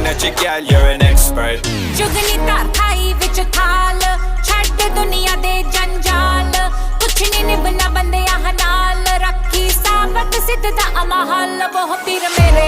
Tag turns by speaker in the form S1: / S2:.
S1: Looking at you, girl, you're an expert.
S2: जुगनी तार Thai विच थाल छड्ड दुनिया दे जंजाल कुछ नहीं निभना बंदे नाल रखी साबत सिद्ध दा अमहल वो पीर मेरे